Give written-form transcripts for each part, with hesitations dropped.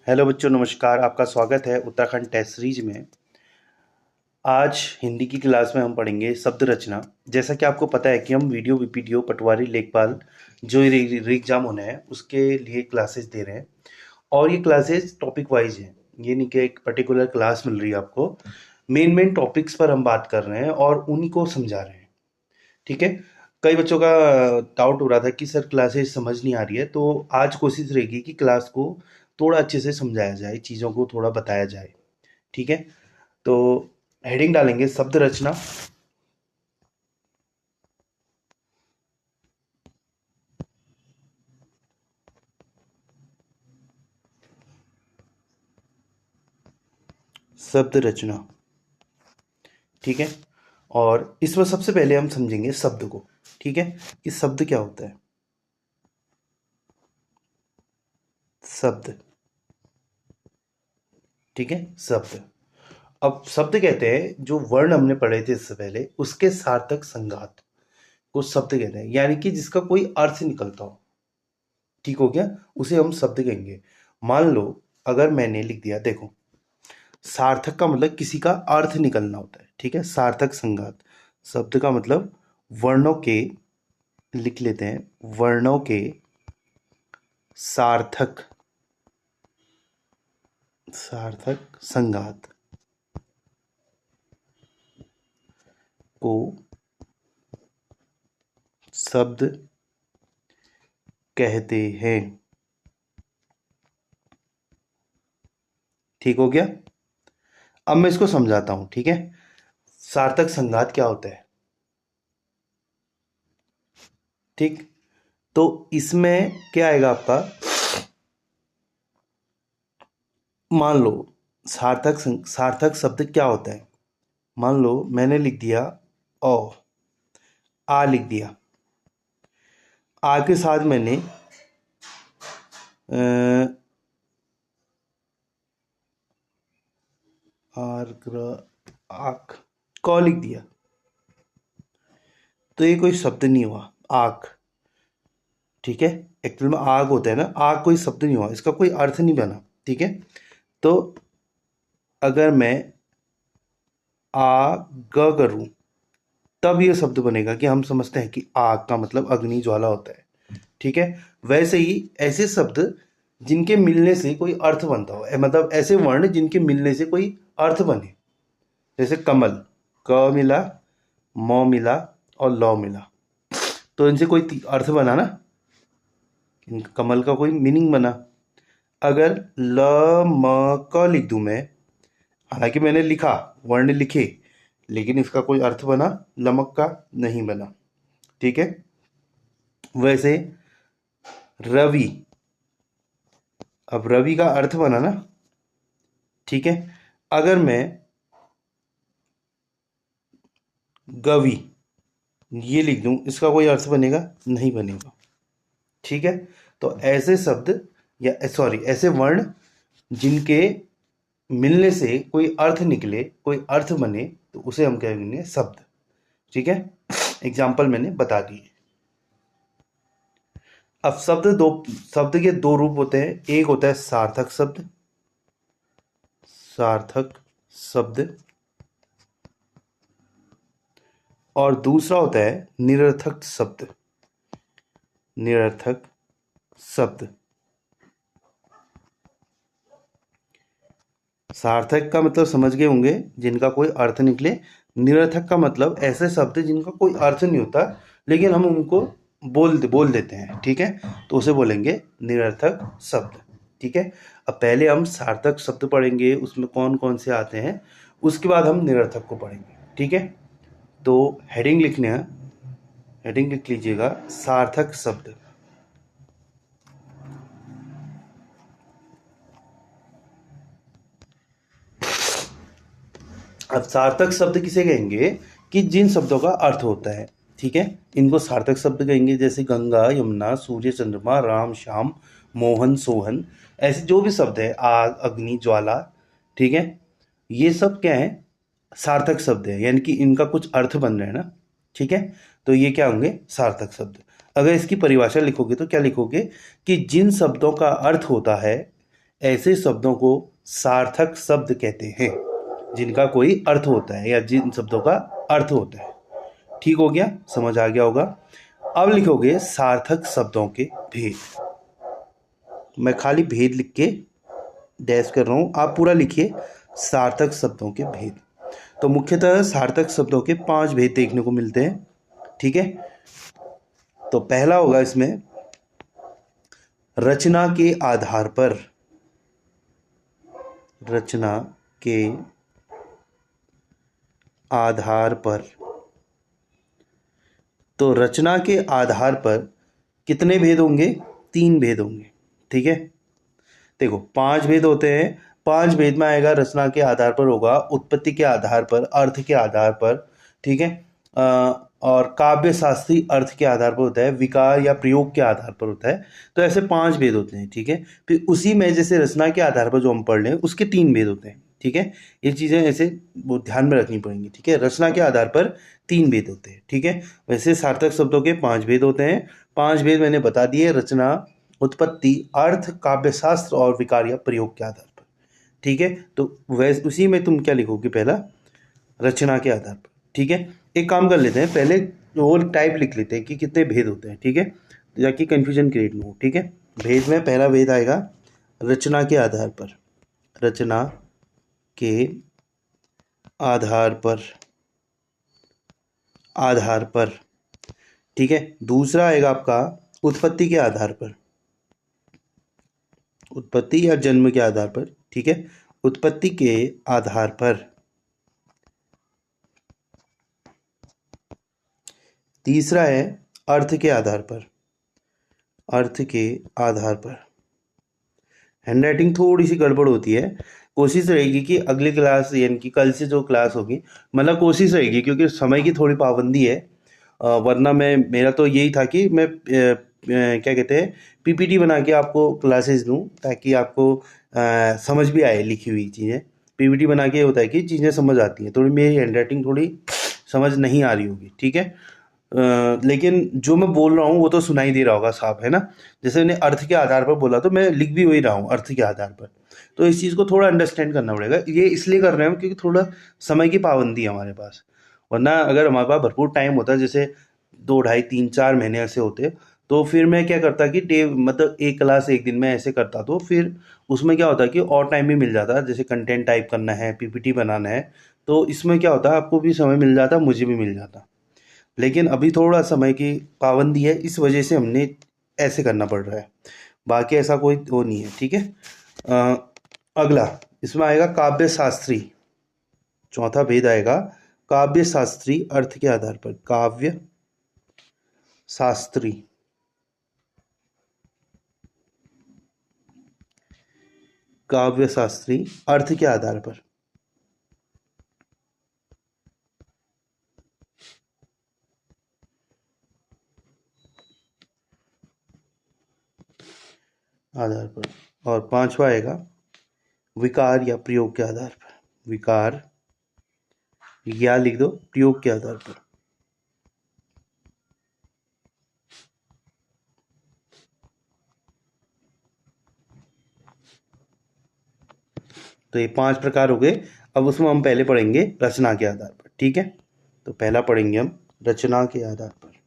Hello बच्चों, नमस्कार। आपका स्वागत है उत्तराखंड टेस्ट सीरीज में। आज हिंदी की क्लास में हम पढ़ेंगे शब्द रचना। जैसा कि आपको पता है कि हम वीडियो वीपीडीओ पटवारी लेखपाल जो री एग्ज़ाम होना है उसके लिए क्लासेस दे रहे हैं, और ये क्लासेस टॉपिक वाइज हैं। ये नहीं कि एक पर्टिकुलर क्लास मिल रही है आपको। मेन टॉपिक्स पर हम बात कर रहे हैं और उन्हीं को समझा रहे हैं। ठीक है। कई बच्चों का डाउट हो रहा था कि सर क्लासेस समझ नहीं आ रही है, तो आज कोशिश रहेगी कि क्लास को थोड़ा अच्छे से समझाया जाए, चीज़ों को थोड़ा बताया जाए। ठीक है। तो हेडिंग डालेंगे शब्द रचना। शब्द रचना। ठीक है। और इसमें सबसे पहले हम समझेंगे शब्द को। ठीक है, कि शब्द क्या होता है। शब्द। ठीक है, शब्द। अब शब्द कहते हैं जो वर्ण हमने पढ़े थे इससे पहले, उसके सार्थक संघात को शब्द कहते हैं, यानी कि जिसका कोई अर्थ निकलता हो। ठीक हो गया, उसे हम शब्द कहेंगे। मान लो अगर मैंने लिख दिया, देखो, सार्थक का मतलब किसी का अर्थ निकलना होता है। ठीक है, सार्थक संघात। शब्द का मतलब वर्णों के, लिख लेते हैं, वर्णों के सार्थक, सार्थक संघात को शब्द कहते हैं। ठीक हो गया। अब मैं इसको समझाता हूं। ठीक है, सार्थक संघात क्या होता है। ठीक, तो इसमें क्या आएगा आपका, मान लो सार्थक शब्द क्या होता है। मान लो मैंने लिख दिया ओ, आ लिख दिया। आ के साथ मैंने आख, क लिख दिया, तो ये कोई शब्द नहीं हुआ, आग। ठीक है, एक्चुअल में आग होता है ना, आग कोई शब्द नहीं हुआ, इसका कोई अर्थ नहीं बना। ठीक है, तो अगर मैं आ ग करूं तब ये शब्द बनेगा, कि हम समझते हैं कि आग का मतलब अग्नि ज्वाला होता है। ठीक है, वैसे ही ऐसे शब्द जिनके मिलने से कोई अर्थ बनता हो, मतलब ऐसे वर्ण जिनके मिलने से कोई अर्थ बने, जैसे कमल, क मिला, म मिला और ल मिला, तो इनसे कोई अर्थ बना ना, कमल का कोई मीनिंग बना। अगर ल म क लिख दूं मैं, हालांकि मैंने लिखा, वर्ण लिखे, लेकिन इसका कोई अर्थ बना, लमक का नहीं बना। ठीक है, वैसे रवि, अब रवि का अर्थ बना ना। ठीक है, अगर मैं गवि ये लिख दूं, इसका कोई अर्थ बनेगा, नहीं बनेगा। ठीक है, तो ऐसे शब्द, या सॉरी ऐसे वर्ण जिनके मिलने से कोई अर्थ निकले, कोई अर्थ बने, तो उसे हम कहेंगे शब्द। ठीक है, एग्जाम्पल मैंने बता दिए। अब शब्द के दो रूप होते हैं। एक होता है सार्थक शब्द, सार्थक शब्द, और दूसरा होता है निरर्थक शब्द, निरर्थक शब्द। सार्थक का मतलब समझ गए होंगे, जिनका कोई अर्थ निकले। निरर्थक का मतलब ऐसे शब्द जिनका कोई अर्थ नहीं होता, लेकिन हम उनको बोल देते हैं। ठीक है, तो उसे बोलेंगे निरर्थक शब्द। ठीक है, अब पहले हम सार्थक शब्द पढ़ेंगे, उसमें कौन कौन से आते हैं, उसके बाद हम निरर्थक को पढ़ेंगे। ठीक है, तो हेडिंग लिखने हैं, हेडिंग लिख लीजिएगा, सार्थक शब्द। अब सार्थक शब्द किसे कहेंगे, कि जिन शब्दों का अर्थ होता है। ठीक है, इनको सार्थक शब्द कहेंगे। जैसे गंगा, यमुना, सूर्य, चंद्रमा, राम, श्याम, मोहन, सोहन, ऐसे जो भी शब्द है, आग, अग्नि, ज्वाला। ठीक है, ये सब क्या है, सार्थक शब्द है, यानी कि इनका कुछ अर्थ बन रहे हैं ना। ठीक है, तो ये क्या होंगे, सार्थक शब्द। अगर इसकी परिभाषा लिखोगे तो क्या लिखोगे, कि जिन शब्दों का अर्थ होता है ऐसे शब्दों को सार्थक शब्द कहते हैं, जिनका कोई अर्थ होता है या जिन शब्दों का अर्थ होता है। ठीक हो गया, समझ आ गया होगा। अब लिखोगे सार्थक शब्दों के भेद। मैं खाली भेद लिख के डैश कर रहा हूँ, आप पूरा लिखिए सार्थक शब्दों के भेद। तो मुख्यतः सार्थक शब्दों के 5 भेद देखने को मिलते हैं। ठीक है, तो पहला होगा इसमें रचना के आधार पर। रचना के आधार पर। तो रचना के आधार पर कितने भेद होंगे? 3 भेद होंगे। ठीक है, देखो 5 भेद होते हैं। 5 भेद में आएगा रचना के आधार पर होगा, उत्पत्ति के आधार पर, अर्थ के आधार पर। ठीक है, और काव्य शास्त्री अर्थ के आधार पर होता है, विकार या प्रयोग के आधार पर होता है। तो ऐसे 5 भेद होते हैं। ठीक है, फिर उसी में जैसे रचना के आधार पर जो हम पढ़ लें उसके 3 भेद होते हैं। ठीक है, ये चीज़ें ऐसे वो ध्यान में रखनी पड़ेंगी। ठीक है, रचना के आधार पर 3 भेद होते हैं। ठीक है, वैसे सार्थक शब्दों के 5 भेद होते हैं। 5 भेद मैंने बता दिए, रचना, उत्पत्ति, अर्थ, काव्यशास्त्र और विकार या प्रयोग के आधार पर। ठीक है, तो वैसे उसी में तुम क्या लिखोगे? पहला रचना के आधार पर। ठीक है, एक काम कर लेते हैं, पहले वो टाइप लिख लेते हैं कि कितने भेद होते हैं। ठीक है, ताकि कंफ्यूजन क्रिएट ना हो। ठीक है, भेद में पहला भेद आएगा रचना के आधार पर। रचना के आधार पर। आधार पर। ठीक है, दूसरा आएगा आपका उत्पत्ति के आधार पर। उत्पत्ति या जन्म के आधार पर। ठीक है, उत्पत्ति के आधार पर। तीसरा है अर्थ के आधार पर। अर्थ के आधार पर। हैंडराइटिंग थोड़ी सी गड़बड़ होती है, कोशिश रहेगी कि अगली क्लास यानी कि कल से जो क्लास होगी, मतलब कोशिश रहेगी क्योंकि समय की थोड़ी पाबंदी है। वरना मैं मेरा तो यही था कि मैं क्या कहते हैं पीपीटी बना के आपको क्लासेस दूं, ताकि आपको समझ भी आए लिखी हुई चीज़ें। पीपीटी बना के होता है कि चीज़ें समझ आती हैं। थोड़ी मेरी हैंडराइटिंग थोड़ी समझ नहीं आ रही होगी। ठीक है, लेकिन जो मैं बोल रहा हूँ वो तो सुनाई दे रहा होगा साफ, है ना। जैसे मैंने अर्थ के आधार पर बोला तो मैं लिख भी वही रहा हूँ, अर्थ के आधार पर। तो इस चीज़ को थोड़ा अंडरस्टैंड करना पड़ेगा। ये इसलिए कर रहे हैं क्योंकि थोड़ा समय की पाबंदी है हमारे पास। वरना अगर हमारे पास भरपूर टाइम होता, जैसे 2 ढाई 3 4 महीने ऐसे होते, तो फिर मैं क्या करता कि डे मतलब एक क्लास एक दिन में ऐसे करता, तो फिर उसमें क्या होता कि और टाइम भी मिल जाता। जैसे कंटेंट टाइप करना है, पीपीटी बनाना है, तो इसमें क्या होता आपको भी समय मिल जाता, मुझे भी मिल जाता। लेकिन अभी थोड़ा समय की पाबंदी है, इस वजह से हमने ऐसे करना पड़ रहा है। बाकी ऐसा कोई वो नहीं है। ठीक है, अगला इसमें आएगा काव्य शास्त्री। चौथा भेद आएगा काव्य शास्त्री अर्थ के आधार पर। काव्य शास्त्री। काव्य शास्त्री अर्थ के आधार पर। आधार पर। और पांचवा आएगा विकार या प्रयोग के आधार पर। विकार या लिख दो प्रयोग के आधार पर। तो ये 5 प्रकार हो गए। अब उसमें हम पहले पढ़ेंगे रचना के आधार पर। ठीक है, तो पहला पढ़ेंगे हम रचना के आधार पर।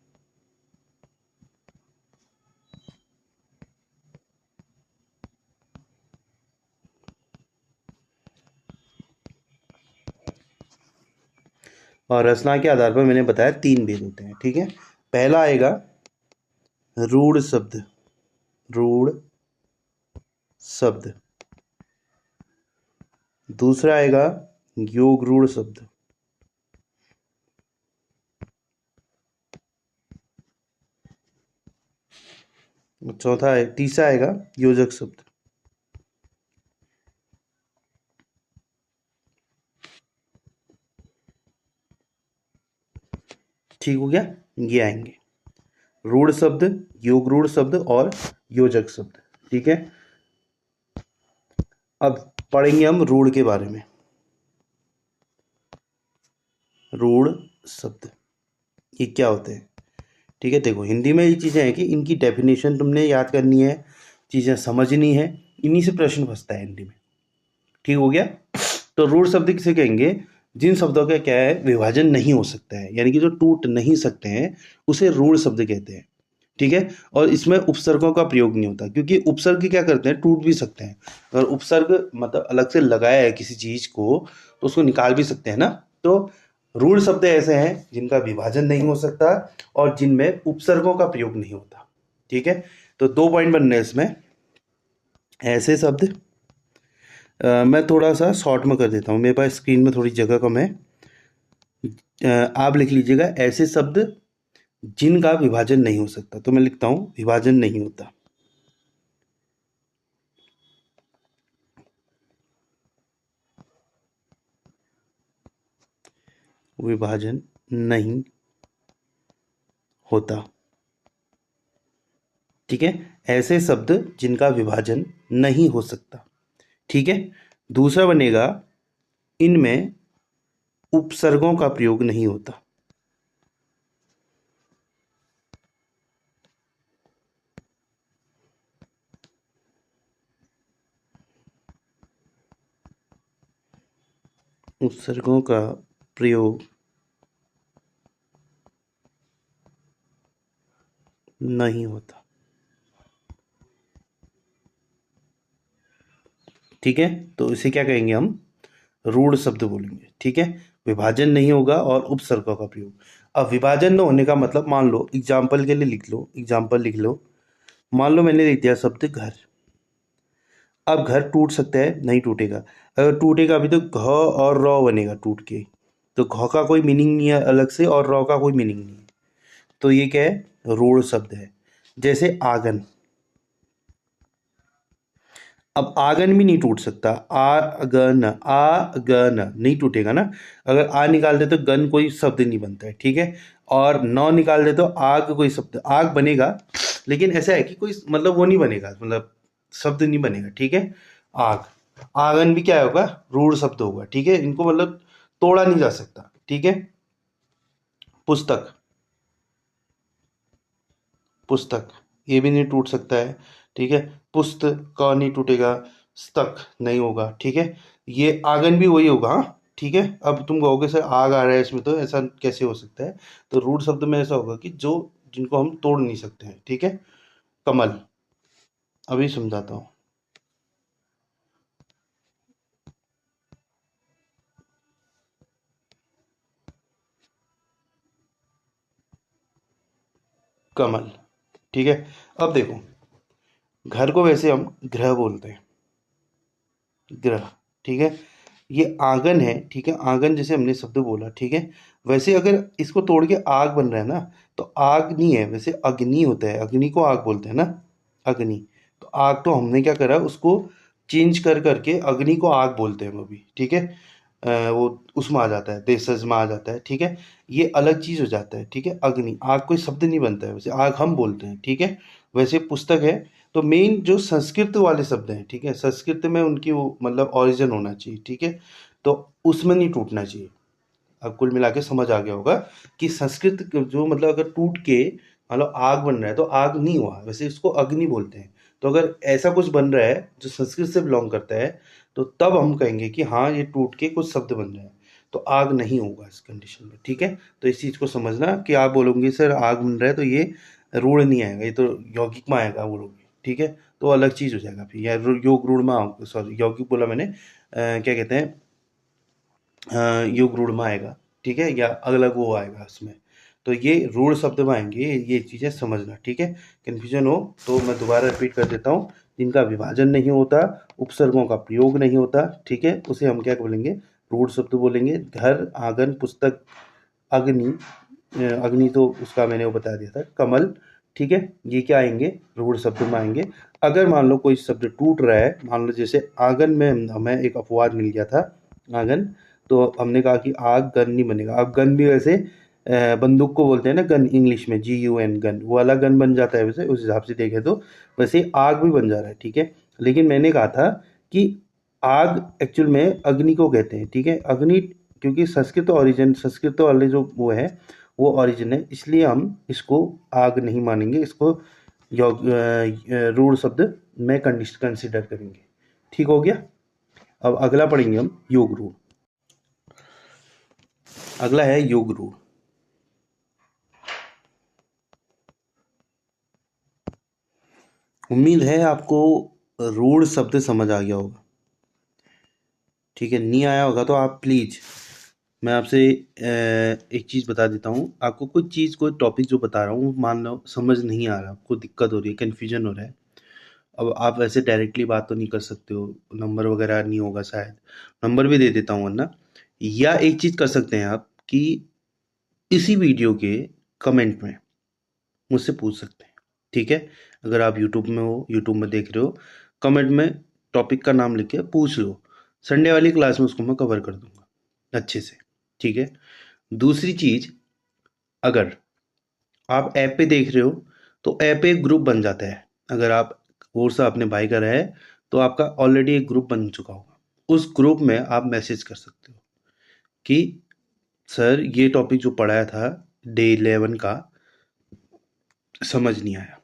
और रचना के आधार पर मैंने बताया 3 भेद होते हैं। ठीक है, पहला आएगा रूढ़ शब्द। रूढ़ शब्द। दूसरा आएगा योग रूढ़ शब्द। तीसरा आएगा योजक शब्द। ठीक हो गया, ये आएंगे रूढ़ शब्द, योग रूढ़ शब्द और योजक शब्द। ठीक है, अब पढ़ेंगे हम रूढ़ के बारे में। रूढ़ शब्द ये क्या होते हैं? ठीक है, देखो हिंदी में ये चीज़ें हैं कि इनकी डेफिनेशन तुमने याद करनी है, चीज़ें समझनी है। इन्हीं से प्रश्न फंसता है हिंदी में। ठीक हो गया। तो रूढ़ शब्द किसे कहेंगे? जिन शब्दों का क्या है, विभाजन नहीं हो सकता है, यानी कि जो टूट नहीं सकते हैं उसे रूढ़ शब्द कहते हैं। ठीक है। और इसमें उपसर्गों का प्रयोग नहीं होता, क्योंकि उपसर्ग क्या करते हैं, टूट भी सकते हैं। अगर उपसर्ग मतलब अलग से लगाया है किसी चीज को तो उसको निकाल भी सकते हैं ना। तो रूढ़ शब्द ऐसे हैं जिनका विभाजन नहीं हो सकता और जिनमें उपसर्गों का प्रयोग नहीं होता। ठीक है। तो 2 पॉइंट बन रहे हैं इसमें। ऐसे शब्द मैं थोड़ा सा शॉर्ट में कर देता हूँ, मेरे पास स्क्रीन में थोड़ी जगह कम है। आप लिख लीजिएगा ऐसे शब्द जिनका विभाजन नहीं हो सकता। तो मैं लिखता हूँ विभाजन नहीं होता। विभाजन नहीं होता। ठीक है। ऐसे शब्द जिनका विभाजन नहीं हो सकता। ठीक है। दूसरा बनेगा इनमें उपसर्गों का प्रयोग नहीं होता। उपसर्गों का प्रयोग नहीं होता। ठीक है। तो इसे क्या कहेंगे हम? रूढ़ शब्द बोलेंगे। ठीक है। विभाजन नहीं होगा और उपसर्गों का प्रयोग। अब विभाजन न होने का मतलब, मान लो एग्जाम्पल के लिए लिख लो, एग्जाम्पल लिख लो। मान लो मैंने लिख दिया शब्द घर। अब घर टूट सकता है? नहीं टूटेगा। अगर टूटेगा अभी तो घ और रौ बनेगा टूट के। तो घ का कोई मीनिंग नहीं है अलग से और रौ का कोई मीनिंग नहीं है। तो ये क्या है? रूढ़ शब्द है। जैसे आंगन। अब आंगन भी नहीं टूट सकता। आगन, आगन नहीं टूटेगा ना। अगर आ निकाल दे तो गन कोई शब्द नहीं बनता है। ठीक है। और नौ निकाल दे तो आग कोई शब्द, आग बनेगा लेकिन ऐसा है कि कोई मतलब वो नहीं बनेगा, मतलब शब्द नहीं बनेगा। ठीक है। आग, आंगन भी क्या होगा? रूढ़ शब्द होगा। ठीक है। इनको मतलब तोड़ा नहीं जा सकता। ठीक है। पुस्तक, पुस्तक ये भी नहीं टूट सकता है। ठीक है। पुस्त का नहीं टूटेगा, स्तक नहीं होगा। ठीक है। ये आंगन भी वही होगा। हाँ? ठीक है। अब तुम कहोगे सर आग आ रहा है इसमें, तो ऐसा कैसे हो सकता है? तो रूढ़ शब्द में ऐसा होगा कि जो जिनको हम तोड़ नहीं सकते हैं। ठीक है। कमल, अभी समझाता हूँ। कमल। ठीक है। अब देखो, घर को वैसे हम गृह बोलते हैं, ग्रह। ठीक है। ये आंगन है। ठीक है। आंगन जैसे हमने शब्द बोला। ठीक है। वैसे अगर इसको तोड़ के आग बन रहा है ना, तो आग नहीं है, वैसे अग्नि होता है। अग्नि को आग बोलते हैं ना, अग्नि। तो आग तो हमने क्या करा, उसको चेंज कर करके अग्नि को आग बोलते हैं हम अभी। ठीक है। वो उसमें आ जाता है, देशज में आ जाता है। ठीक है। ये अलग चीज हो जाता है। ठीक है। अग्नि, आग कोई शब्द नहीं बनता है, वैसे आग हम बोलते हैं। ठीक है। वैसे पुस्तक है। तो मेन जो संस्कृत वाले शब्द हैं, ठीक है, संस्कृत में उनकी वो मतलब ओरिजिन होना चाहिए। ठीक है। तो उसमें नहीं टूटना चाहिए। अब कुल मिला के समझ आ गया होगा कि संस्कृत जो मतलब अगर टूट के मतलब आग बन रहा है तो आग नहीं हुआ, वैसे इसको अग्नि बोलते हैं। तो अगर ऐसा कुछ बन रहा है जो संस्कृत से बिलोंग करता है, तो तब हम कहेंगे कि हाँ ये टूट के कुछ शब्द बन रहे हैं, तो आग नहीं होगा इस कंडीशन में। ठीक है। तो इस चीज़ को समझना कि आप बोलोगे सर आग बन रहा है तो ये रूढ़ नहीं आएगा, ये तो यौगिक में आएगा बोलोगे। ठीक है। तो अलग चीज़ हो जाएगा फिर, या योग रूढ़ में, सॉरी यौगिक बोला मैंने, क्या कहते हैं, योग रूढ़ में आएगा। ठीक है। या अलग वो आएगा उसमें। तो ये रूढ़ शब्द में आएंगे, ये चीज़ें समझना। ठीक है। कन्फ्यूजन हो तो मैं दोबारा रिपीट कर देता हूँ। जिनका विभाजन नहीं होता, उपसर्गों का प्रयोग नहीं होता, ठीक है, उसे हम क्या बोलेंगे? रूढ़ शब्द बोलेंगे। घर, आंगन, पुस्तक, अग्नि, अग्नि तो उसका मैंने वो बता दिया था, कमल। ठीक है। ये क्या आएंगे? रूढ़ शब्द में आएंगे। अगर मान लो कोई शब्द टूट रहा है, मान लो जैसे आंगन में हमें एक अपवाद मिल गया था, आंगन। तो हमने कहा कि आग गन नहीं बनेगा। अब गन भी वैसे बंदूक को बोलते हैं ना, गन इंग्लिश में GUN, गन, वो वाला गन बन जाता है वैसे, उस हिसाब से देखें तो वैसे आग भी बन जा रहा है। ठीक है। लेकिन मैंने कहा था कि आग एक्चुअल में अग्नि को कहते हैं। ठीक है। अग्नि, क्योंकि संस्कृत ओरिजिन, संस्कृत वाले जो वो है वो ओरिजिन है, इसलिए हम इसको आग नहीं मानेंगे, इसको रूढ़ शब्द में कंसिडर करेंगे। ठीक हो गया। अब अगला पढ़ेंगे हम योग रूढ़। अगला है योग रूढ़। उम्मीद है आपको रूढ़ शब्द समझ आ गया होगा। ठीक है, नहीं आया होगा तो आप प्लीज़, मैं आपसे एक चीज़ बता देता हूँ। आपको कुछ चीज़, कोई टॉपिक जो बता रहा हूँ, मान लो समझ नहीं आ रहा, आपको दिक्कत हो रही है, कन्फ्यूजन हो रहा है। अब आप वैसे डायरेक्टली बात तो नहीं कर सकते हो, नंबर वगैरह नहीं होगा शायद, नंबर भी दे देता हूँ वरना। या एक चीज़ कर सकते हैं आप कि इसी वीडियो के कमेंट में मुझसे पूछ सकते हैं। ठीक है, अगर आप यूट्यूब में हो, यूट्यूब में देख रहे हो, कमेंट में टॉपिक का नाम लिख के पूछ लो। संडे वाली क्लास में उसको मैं कवर कर दूंगा अच्छे से। ठीक है। दूसरी चीज़, अगर आप ऐप पे देख रहे हो तो ऐप पे एक ग्रुप बन जाता है। अगर आप कोर्स अपने भाई का है तो आपका ऑलरेडी एक ग्रुप बन चुका होगा। उस ग्रुप में आप मैसेज कर सकते हो कि सर ये टॉपिक जो पढ़ाया था डे 11 का समझ नहीं आया,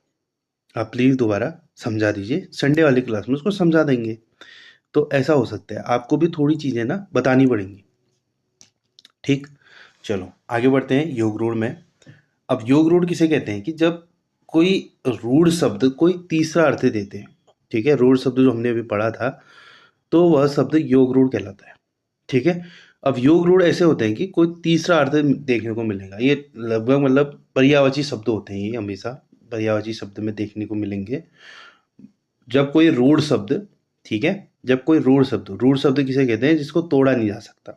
आप प्लीज़ दोबारा समझा दीजिए, संडे वाली क्लास में उसको समझा देंगे। तो ऐसा हो सकता है, आपको भी थोड़ी चीज़ें ना बतानी पड़ेंगी। ठीक, चलो आगे बढ़ते हैं योग रूढ़ में। अब योग रूढ़ किसे कहते हैं कि जब कोई रूढ़ शब्द कोई तीसरा अर्थ देते हैं। ठीक है, रूढ़ शब्द जो हमने अभी पढ़ा था तो वह शब्द योग रूढ़ कहलाता है। ठीक है। अब योग रूढ़ ऐसे होते हैं कि कोई तीसरा अर्थ देखने को मिलेगा। ये लगभग मतलब पर्यायवाची शब्द होते हैं, ये हमेशा पर्यायवाची शब्द में देखने को मिलेंगे जब कोई रूढ़ शब्द, ठीक है, जब कोई रूढ़ शब्द किसे कहते हैं जिसको तोड़ा नहीं जा सकता,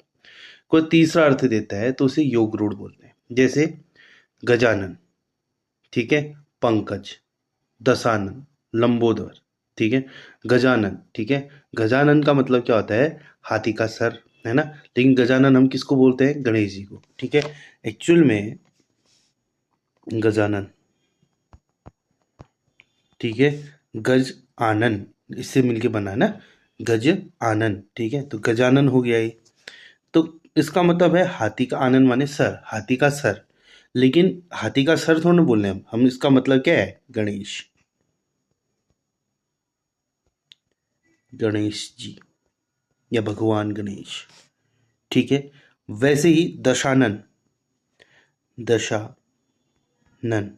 कोई तीसरा अर्थ देता है तो उसे योग रूढ़ बोलते हैं। जैसे गजानन, ठीक है, पंकज, दशानन, लंबोदर। ठीक है, गजानन, ठीक है, गजानन का मतलब क्या होता है, हाथी का सर, है ना। लेकिन गजानन हम किसको बोलते हैं, गणेश जी को। ठीक है, एक्चुअल में गजानन, ठीक है, गज आनन इससे मिलके बना है ना, गज आनन। ठीक है, तो गजानन हो गया ये। तो इसका मतलब है हाथी का आनन माने सर, हाथी का सर। लेकिन हाथी का सर थोड़ा ना बोल रहे हैं हम इसका मतलब क्या है, गणेश, गणेश जी या भगवान गणेश। ठीक है, वैसे ही दशानन, दशानन,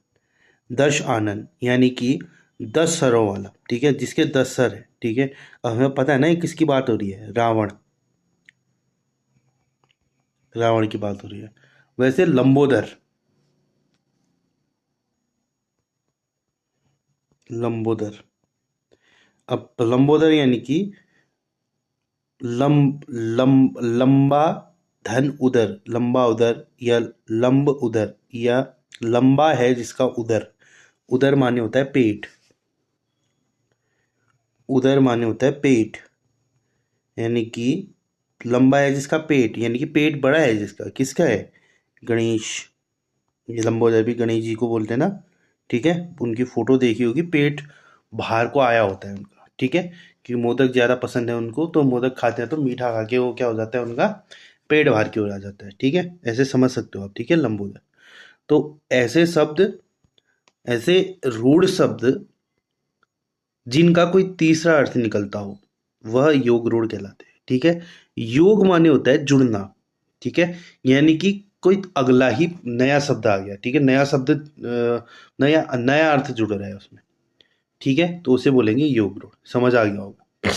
दश आनन यानी कि 10 सरों वाला। ठीक है, जिसके 10 सर है। ठीक है, अब हमें पता है ना ये किसकी बात हो रही है, रावण, रावण की बात हो रही है। वैसे लंबोदर, लंबोदर, अब लंबोदर यानी कि लंबा धन उदर, लंबा उदर या लंब उदर, या लंबा है जिसका उदर, उदर माने होता है पेट, उदर माने होता है पेट, यानी कि लंबा है जिसका पेट, यानी कि पेट बड़ा है जिसका, किसका है, गणेश। ये लंबोदर भी गणेश जी को बोलते हैं ना। ठीक है, उनकी फोटो देखी होगी, पेट बाहर को आया होता है उनका। ठीक है, कि मोदक ज़्यादा पसंद है उनको, तो मोदक खाते हैं तो मीठा खा के वो क्या हो जाता है, उनका पेट बाहर की ओर आ जाता है। ठीक है, ऐसे समझ सकते हो आप। ठीक है, लंबोदर। तो ऐसे शब्द, ऐसे रूढ़ शब्द जिनका कोई तीसरा अर्थ निकलता हो वह योग रूढ़ कहलाते हैं। ठीक है, योग माने होता है जुड़ना। ठीक है, यानी कि कोई अगला ही नया शब्द आ गया। ठीक है, नया शब्द, नया नया अर्थ जुड़ रहा है उसमें। ठीक है, तो उसे बोलेंगे योग रूढ़। समझ आ गया होगा।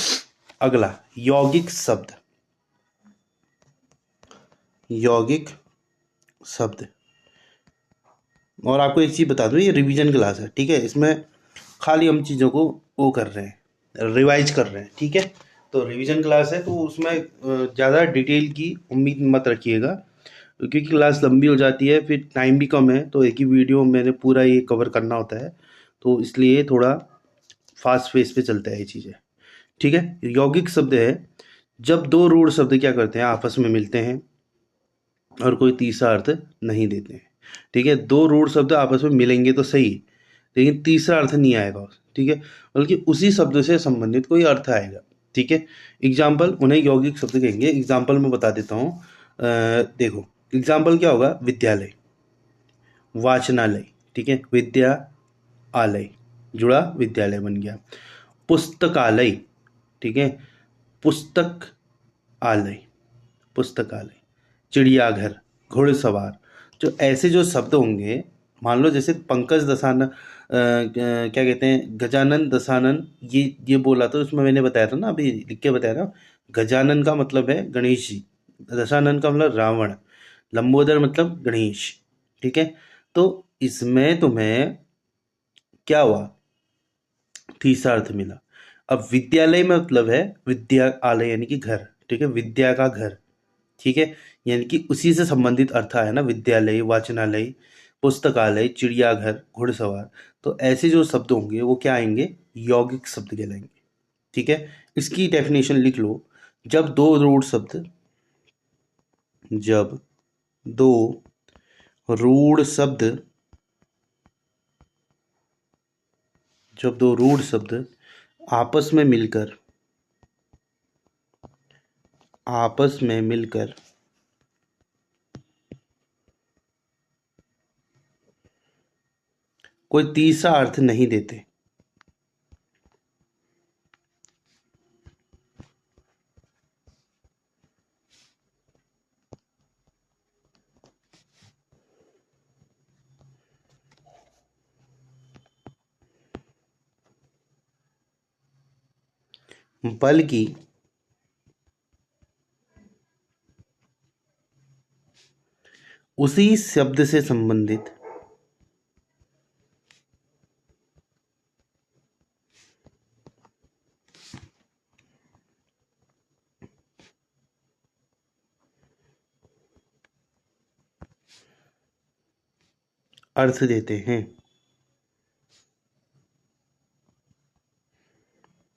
अगला यौगिक शब्द, यौगिक शब्द। और आपको एक चीज़ बता दूं, ये रिवीजन क्लास है। ठीक है, इसमें खाली हम चीज़ों को वो कर रहे हैं, रिवाइज कर रहे हैं। ठीक है, तो रिवीजन क्लास है तो उसमें ज़्यादा डिटेल की उम्मीद मत रखिएगा, क्योंकि क्लास लंबी हो जाती है, फिर टाइम भी कम है, तो एक ही वीडियो मैंने पूरा ये कवर करना होता है, तो इसलिए थोड़ा फास्ट फेस पे चलता है ये चीज़ें। ठीक है, यौगिक शब्द है जब दो रूढ़ शब्द क्या करते हैं, आपस में मिलते हैं और कोई तीसरा अर्थ नहीं देते हैं। ठीक है, दो रूढ़ शब्द आपस में मिलेंगे तो सही, लेकिन तीसरा अर्थ नहीं आएगा। ठीक है, बल्कि उसी शब्द से संबंधित कोई अर्थ आएगा। ठीक है, एग्जाम्पल, उन्हें यौगिक शब्द कहेंगे। एग्जाम्पल मैं बता देता हूँ। देखो, एग्जाम्पल क्या होगा, विद्यालय, वाचनालय। ठीक है, विद्या आलय जुड़ा विद्यालय बन गया। पुस्तकालय, ठीक है, पुस्तक आलय, पुस्तकालय, चिड़ियाघर, घुड़सवार। जो ऐसे जो शब्द होंगे, मान लो जैसे पंकज दसानन, क्या कहते हैं, गजानन दसानन, ये बोला था उसमें, मैंने बताया था ना, अभी लिख के बताया था। गजानन का मतलब है गणेश जी, दशानन का मतलब रावण, लंबोदर मतलब गणेश, ठीक है। तो इसमें तुम्हें क्या हुआ, तीसरा अर्थ मिला। अब विद्यालय में मतलब है विद्या आलय यानी कि घर, ठीक है, विद्या का घर, ठीक है, यानी कि उसी से संबंधित अर्थ आया ना, विद्यालय, वाचनालय, पुस्तकालय, चिड़ियाघर, घुड़सवार। तो ऐसे जो शब्द होंगे वो क्या आएंगे, यौगिक शब्द कहलाएंगे, ठीक है। इसकी डेफिनेशन लिख लो। जब दो रूढ़ शब्द जब दो रूढ़ शब्द जब दो रूढ़ शब्द आपस में मिलकर कोई तीसरा अर्थ नहीं देते, बल्कि उसी शब्द से संबंधित अर्थ देते हैं,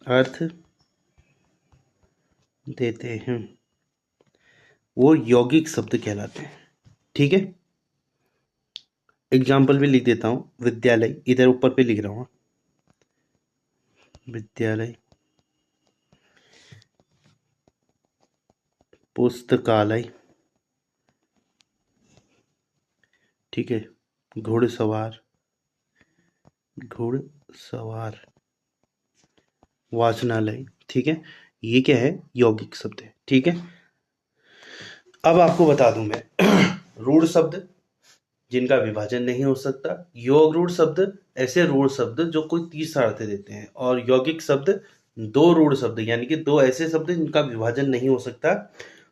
अर्थ देते हैं, वो यौगिक शब्द कहलाते हैं, ठीक है। एग्जाम्पल भी लिख देता हूँ, विद्यालय इधर ऊपर पे लिख रहा हूँ, विद्यालय, पुस्तकालय, ठीक है, घुड़सवार, घुड़सवार, वाचनालय, ठीक है। ये क्या है, यौगिक शब्द है, ठीक है। अब आपको बता दूं मैं रूढ़ शब्द जिनका विभाजन नहीं हो सकता, योग रूढ़ शब्द ऐसे रूढ़ शब्द जो कोई तीसरा अर्थ देते हैं, और यौगिक शब्द दो रूढ़ शब्द यानी कि दो ऐसे शब्द जिनका विभाजन नहीं हो सकता,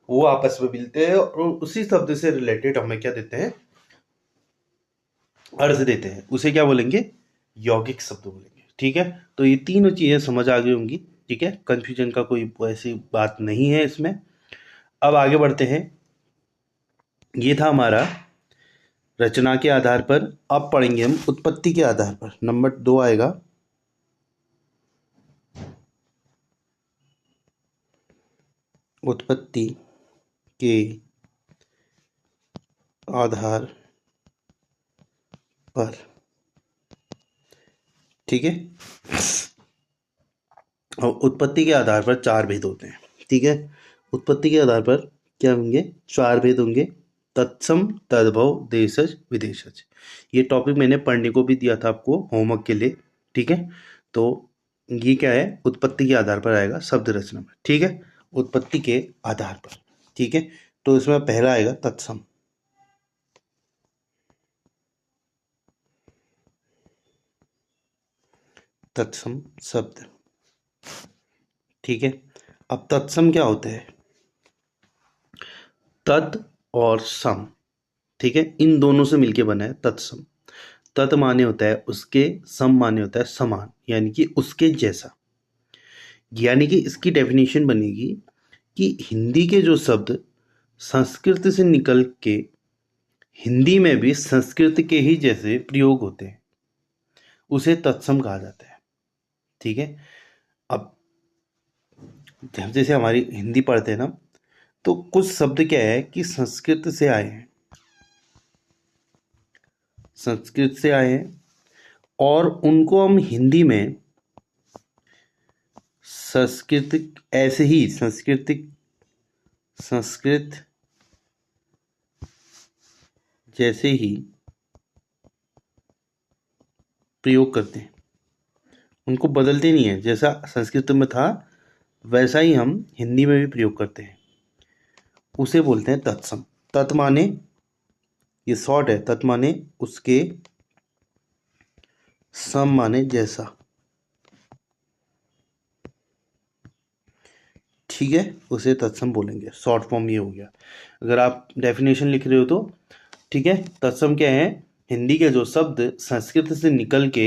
वो आपस में मिलते हैं और उसी शब्द से रिलेटेड हमें क्या देते हैं, अर्थ देते हैं, उसे क्या बोलेंगे, यौगिक शब्द बोलेंगे, ठीक है। तो ये तीनों चीजें समझ आ गई होंगी, ठीक है, कंफ्यूजन का कोई ऐसी बात नहीं है इसमें। अब आगे बढ़ते हैं। ये था हमारा रचना के आधार पर। अब पढ़ेंगे हम उत्पत्ति के आधार पर। नंबर 2 आएगा उत्पत्ति के आधार पर, ठीक है। और उत्पत्ति के आधार पर चार भेद होते हैं, ठीक है। उत्पत्ति के आधार पर क्या होंगे, चार भेद होंगे, तत्सम, तद्भव, देशज, विदेशज। ये टॉपिक मैंने पढ़ने को भी दिया था आपको होमवर्क के लिए, ठीक है। तो ये क्या है, उत्पत्ति के आधार पर आएगा शब्द रचना में, ठीक है, उत्पत्ति के आधार पर, ठीक है। तो इसमें पहला आएगा तत्सम, तत्सम शब्द, ठीक है। अब तत्सम क्या होता है, तत् और सम, ठीक है, इन दोनों से मिलके बना है तत्सम। तत् माने होता है उसके, सम माने होता है समान यानी कि उसके जैसा। यानी कि इसकी डेफिनेशन बनेगी कि हिंदी के जो शब्द संस्कृत से निकल के हिंदी में भी संस्कृत के ही जैसे प्रयोग होते हैं, उसे तत्सम कहा जाता है, ठीक है। अब जैसे हमारी हिंदी पढ़ते हैं ना, तो कुछ शब्द क्या है कि संस्कृत से आए हैं, संस्कृत से आए हैं, और उनको हम हिंदी में सांस्कृतिक ऐसे ही सांस्कृतिक संस्कृत जैसे ही प्रयोग करते हैं, उनको बदलते नहीं है, जैसा संस्कृत में था वैसा ही हम हिंदी में भी प्रयोग करते हैं, उसे बोलते हैं तत्सम। तत् माने, ये शॉर्ट है, तत् माने उसके, सम माने जैसा, ठीक है, उसे तत्सम बोलेंगे। शॉर्ट फॉर्म ये हो गया। अगर आप डेफिनेशन लिख रहे हो तो ठीक है, तत्सम क्या है, हिंदी के जो शब्द संस्कृत से निकल के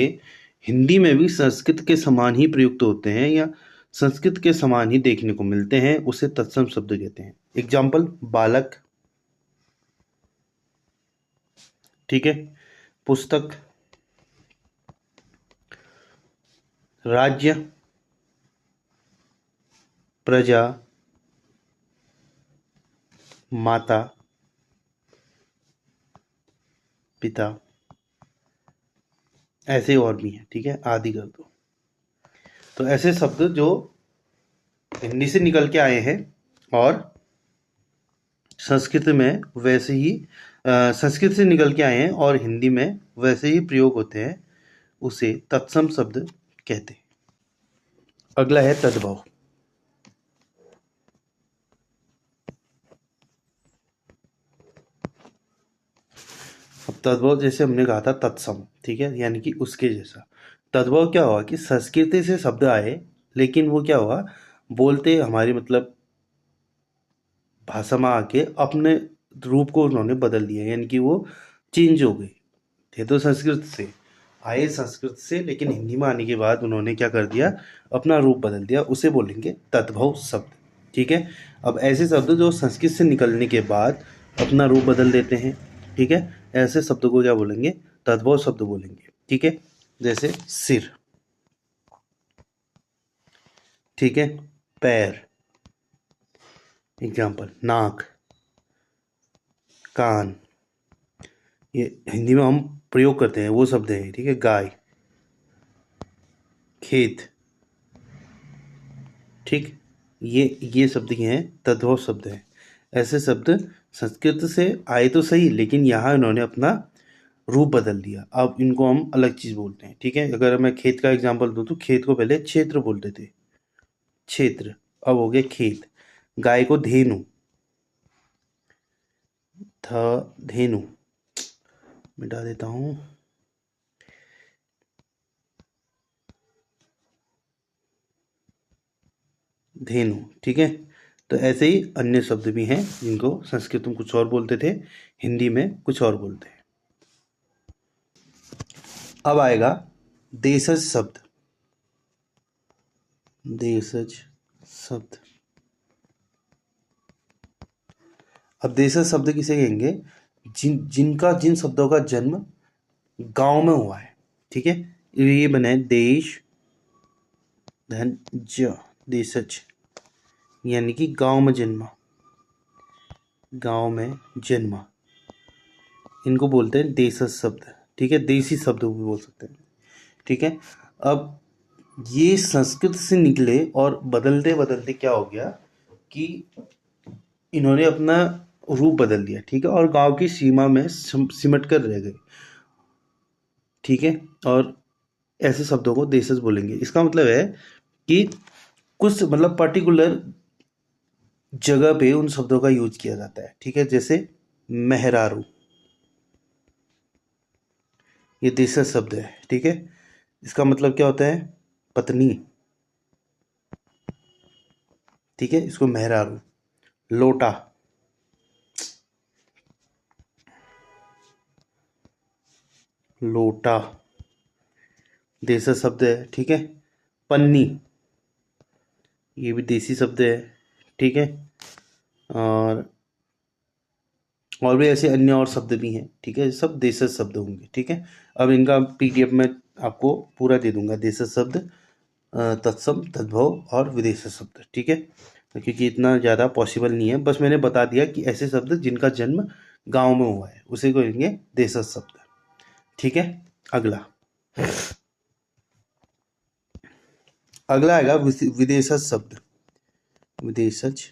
हिंदी में भी संस्कृत के समान ही प्रयुक्त होते हैं या संस्कृत के समान ही देखने को मिलते हैं, उसे तत्सम शब्द कहते हैं। एग्जाम्पल, बालक, ठीक है, पुस्तक, राज्य, प्रजा, माता, पिता, ऐसे और भी हैं, ठीक है, आदि कर दो। तो ऐसे शब्द जो हिंदी से निकल के आए हैं और संस्कृत में वैसे ही संस्कृत से निकल के आए हैं और हिंदी में वैसे ही प्रयोग होते हैं, उसे तत्सम शब्द कहते हैं। अगला है तद्भव। अब तद्भव जैसे हमने कहा था तत्सम, ठीक है, यानी कि उसके जैसा। तद्भव क्या हुआ कि संस्कृत से शब्द आए, लेकिन वो क्या हुआ, बोलते हमारी मतलब भाषा में आके अपने रूप को उन्होंने बदल दिया, यानी कि वो चेंज हो गए। थे तो संस्कृत से, आए संस्कृत से, लेकिन हिंदी में आने के बाद उन्होंने क्या कर दिया, अपना रूप बदल दिया, उसे बोलेंगे तद्भव शब्द, ठीक है। अब ऐसे शब्द जो संस्कृत से निकलने के बाद अपना रूप बदल देते हैं, ठीक है, ऐसे शब्दों को क्या बोलेंगे, तद्भव शब्द बोलेंगे, ठीक है। जैसे सिर, ठीक है, पैर, एग्जाम्पल, नाक, कान, ये हिंदी में हम प्रयोग करते हैं वो शब्द हैं, ठीक है। गाय, खेत, ठीक, ये शब्द क्या हैं, तद्भव शब्द हैं। ऐसे शब्द संस्कृत से आए तो सही, लेकिन यहाँ इन्होंने अपना रूप बदल दिया, अब इनको हम अलग चीज़ बोलते हैं, ठीक है। अगर मैं खेत का एग्जांपल दूं तो खेत को पहले क्षेत्र बोलते थे, क्षेत्र, अब हो गया खेत। गाय को धेनु, धेनु, मिटा देता हूँ, धेनु, ठीक है। तो ऐसे ही अन्य शब्द भी हैं जिनको संस्कृत में कुछ और बोलते थे, हिंदी में कुछ और बोलते हैं। अब आएगा देशज शब्द। देशज शब्द, अब देशज शब्द किसे कहेंगे, जिन शब्दों का जन्म गांव में हुआ है, ठीक है। ये बने देश, धन ज, देशज, यानी कि गांव में जन्मा, गांव में जन्मा, इनको बोलते हैं देशज शब्द, ठीक है। देसी शब्द भी बोल सकते हैं, ठीक है। अब ये संस्कृत से निकले और बदलते बदलते क्या हो गया कि इन्होंने अपना रूप बदल दिया, ठीक है, और गांव की सीमा में सिमट कर रह गए, ठीक है। और ऐसे शब्दों को देशज बोलेंगे। इसका मतलब है कि कुछ मतलब पर्टिकुलर जगह पे उन शब्दों का यूज किया जाता है, ठीक है। जैसे मेहरारू, ये देशज शब्द है, ठीक है। इसका मतलब क्या होता है, पत्नी, ठीक है, इसको मेहरारू। लोटा, लोटा देशज शब्द है, ठीक है। पन्नी, ये भी देसी शब्द है, ठीक है। और भी ऐसे अन्य और शब्द भी हैं, ठीक है, सब देशज शब्द होंगे, ठीक है। अब इनका पीडीएफ में आपको पूरा दे दूंगा, देशज शब्द, तत्सम, तद्भव और विदेशज शब्द, ठीक है। क्योंकि इतना ज़्यादा पॉसिबल नहीं है, बस मैंने बता दिया कि ऐसे शब्द जिनका जन्म गांव में हुआ है उसे कहेंगे देशज शब्द, ठीक है। अगला अगला आएगा विदेशज शब्द। विदेशज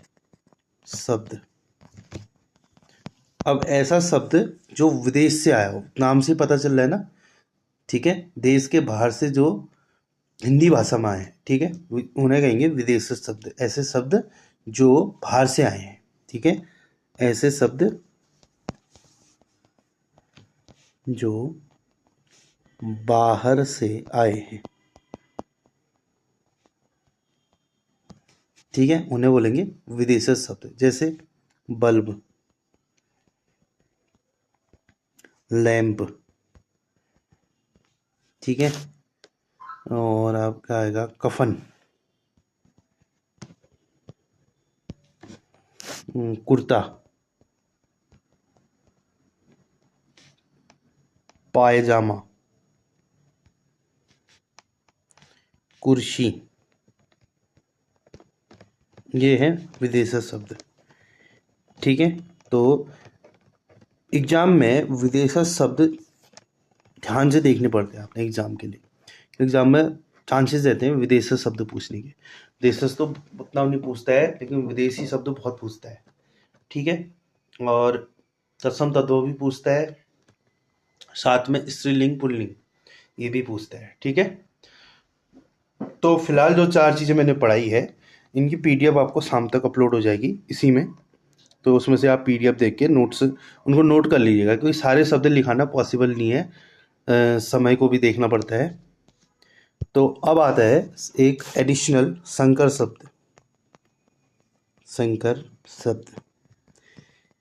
शब्द, अब ऐसा शब्द जो विदेश से आया हो, नाम से पता चल रहा है ना, ठीक है, देश के बाहर से जो हिंदी भाषा में आए हैं, ठीक है, उन्हें कहेंगे विदेशी शब्द। ऐसे शब्द जो बाहर से आए हैं, ठीक है, ऐसे शब्द जो बाहर से आए हैं, ठीक है, उन्हें बोलेंगे विदेशी शब्द। जैसे बल्ब, लैंप, ठीक है, और आपका आएगा कफन, कुर्ता, पायजामा, कुर्सी, ये है विदेशी शब्द, ठीक है। तो एग्जाम में विदेशी शब्द ध्यान से देखने पड़ते हैं अपने एग्जाम के लिए। एग्जाम में चांसेस रहते हैं विदेशी शब्द पूछने के। देशज तो उतना नहीं पूछता है, लेकिन विदेशी शब्द बहुत पूछता है, ठीक है। और तत्सम तद्भव भी पूछता है, साथ में स्त्रीलिंग पुल्लिंग ये भी पूछता है, ठीक है। तो फिलहाल जो 4 चीज़ें मैंने पढ़ाई है, इनकी पीडीएफ आपको शाम तक अपलोड हो जाएगी इसी में। तो उसमें से आप पीडीएफ देख के नोट्स उनको नोट कर लीजिएगा, क्योंकि सारे शब्द लिखाना पॉसिबल नहीं है, समय को भी देखना पड़ता है। तो अब आता है एक एडिशनल संकर शब्द। संकर शब्द,